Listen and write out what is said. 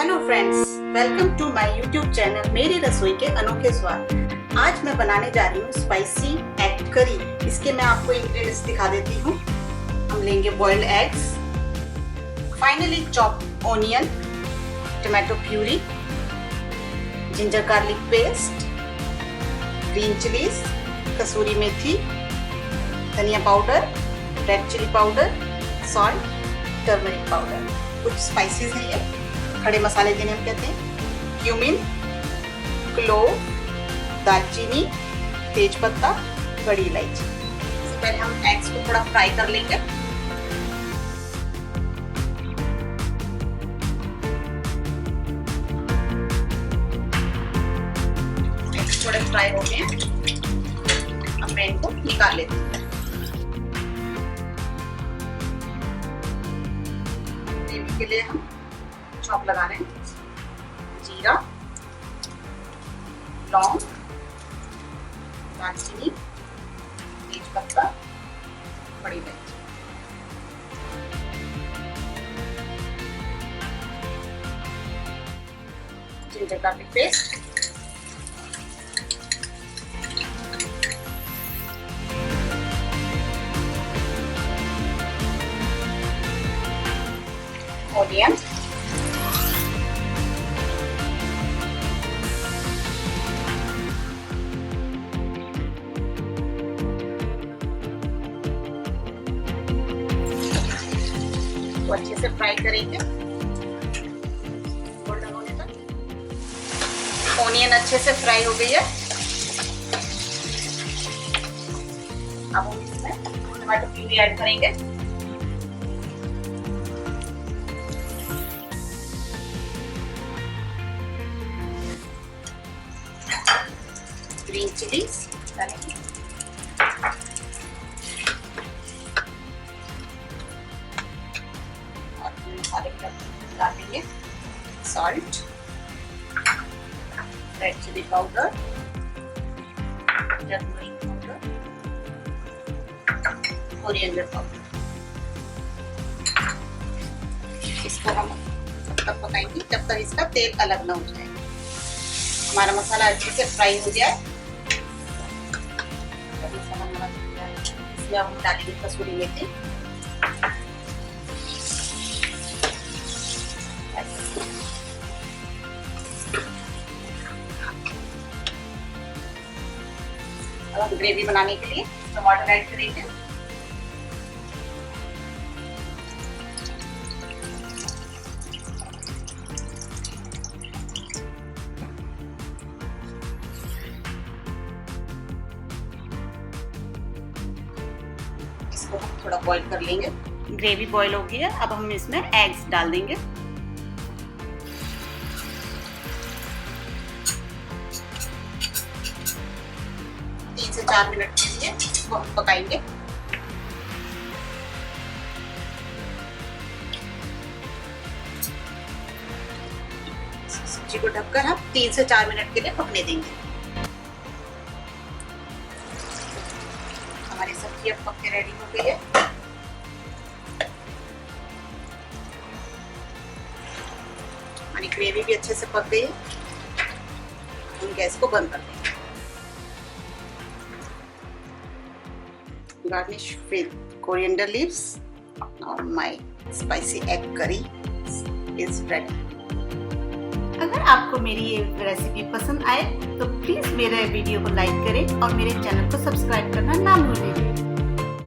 Hello friends, welcome to my YouTube channel मेरी रसोई के अनोखे स्वाद। आज मैं बनाने जा रही हूँ स्पाइसी एग करी। इसके मैं आपको इंग्रेडिएंट्स दिखा देती हूँ। हम लेंगे boiled eggs, finally chopped onion, tomato puree, ginger garlic paste, green chillies, kasuri methi, dhania powder, red chilli powder, salt, turmeric powder. कुछ स्पाइसेस हैं ये, खड़े मसाले जिन्हें हम कहते हैं, क्यूमिन, क्लोव, दालचीनी, तेजपत्ता, बड़ी इलायची। सबसे पहले हम एग्स को थोड़ा फ्राई कर लेंगे। एग्स थोड़े फ्राई हो गए हैं, अब मैं इनको निकाल लेती हूँ। ग्रेवी के लिए हम चॉप लगा रहे हैं, जीरा, लौंग, दालचीनी, तेजपत्ता, बड़ी इलायची। जिंजर गार्लिक पेस्ट, ऑनियन, तो अच्छे से फ्राई करेंगे गोल्डन होने तक। ऑनियन अच्छे से फ्राई हो गई है। अब हम इसमें टमाटो प्यूरी ऐड करेंगे। ग्रीन चिलीज डालेंगे, डालेंगे salt, red chilli powder, turmeric powder, coriander powder. इसको हम तब तक पकाएंगे जब तक इसका तेल अलग ना हो जाए। हमारा मसाला अच्छे से फ्राई हो जाए। इसमें हम डालेंगे कसूरी मेथी, अब हम ग्रेवी बनाने के लिए टमाटर ऐड करेंगे। इसको हम थोड़ा बॉईल कर लेंगे। ग्रेवी बॉईल हो गई है, अब हम इसमें एग्स डाल देंगे। से 4 मिनट के लिए इसको हम पकाएंगे। सब्जी को ढककर हम 3 से 4 मिनट के लिए पकने देंगे। हमारी सब्जी अब पक के रेडी हो गई है। हमारी ग्रेवी भी अच्छे से पक गई है। हम गैस को बंद कर देंगे। Garnish with coriander leaves. Now my spicy egg curry is ready. अगर आपको मेरी ये रेसिपी पसंद आए तो प्लीज मेरे वीडियो को लाइक करें और मेरे चैनल को सब्सक्राइब करना ना भूलें।